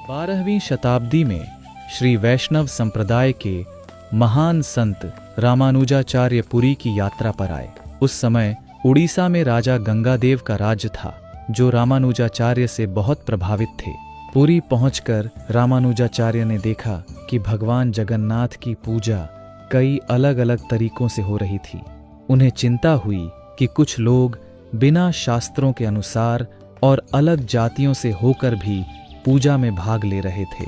12वीं शताब्दी में श्री वैष्णव संप्रदाय के महान संत रामानुजाचार्य पुरी की यात्रा पर आए। उस समय उड़ीसा में राजा गंगादेव का राज्य था, जो रामानुजाचार्य से बहुत प्रभावित थे। पुरी पहुंचकर रामानुजाचार्य ने देखा कि भगवान जगन्नाथ की पूजा कई अलग अलग तरीकों से हो रही थी। उन्हें चिंता हुई कि कुछ लोग बिना शास्त्रों के अनुसार और अलग जातियों से होकर भी पूजा में भाग ले रहे थे।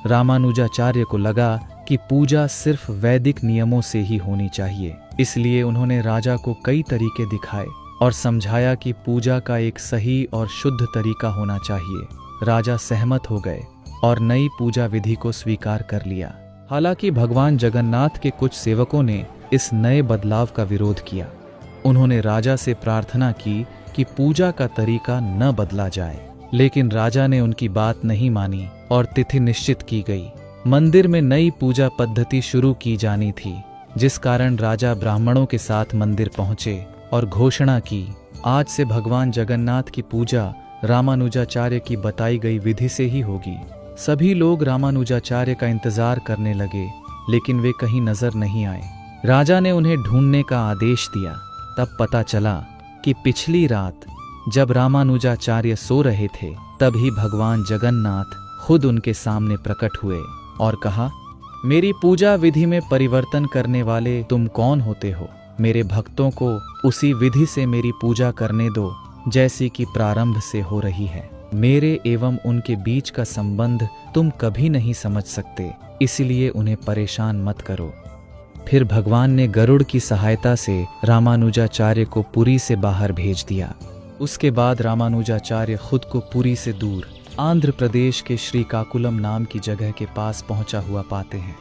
रामानुजाचार्य को लगा कि पूजा सिर्फ वैदिक नियमों से ही होनी चाहिए, इसलिए उन्होंने राजा को कई तरीके दिखाए और समझाया कि पूजा का एक सही और शुद्ध तरीका होना चाहिए। राजा सहमत हो गए और नई पूजा विधि को स्वीकार कर लिया। हालांकि भगवान जगन्नाथ के कुछ सेवकों ने इस नए बदलाव का विरोध किया। उन्होंने राजा से प्रार्थना की कि पूजा का तरीका न बदला जाए, लेकिन राजा ने उनकी बात नहीं मानी और तिथि निश्चित की गई। मंदिर में नई पूजा पद्धति शुरू की जानी थी, जिस कारण राजा ब्राह्मणों के साथ मंदिर पहुंचे और घोषणा की, आज से भगवान जगन्नाथ की पूजा रामानुजाचार्य की बताई गई विधि से ही होगी। सभी लोग रामानुजाचार्य का इंतजार करने लगे, लेकिन वे कहीं नजर नहीं आए। राजा ने उन्हें ढूंढने का आदेश दिया। तब पता चला कि पिछली रात जब रामानुजाचार्य सो रहे थे, तभी भगवान जगन्नाथ खुद उनके सामने प्रकट हुए और कहा, मेरी पूजा विधि में परिवर्तन करने वाले तुम कौन होते हो? मेरे भक्तों को उसी विधि से मेरी पूजा करने दो जैसी कि प्रारंभ से हो रही है। मेरे एवं उनके बीच का संबंध तुम कभी नहीं समझ सकते, इसलिए उन्हें परेशान मत करो। फिर भगवान ने गरुड़ की सहायता से रामानुजाचार्य को पुरी से बाहर भेज दिया। उसके बाद रामानुजाचार्य खुद को पुरी से दूर आंध्र प्रदेश के श्रीकाकुलम नाम की जगह के पास पहुंचा हुआ पाते हैं।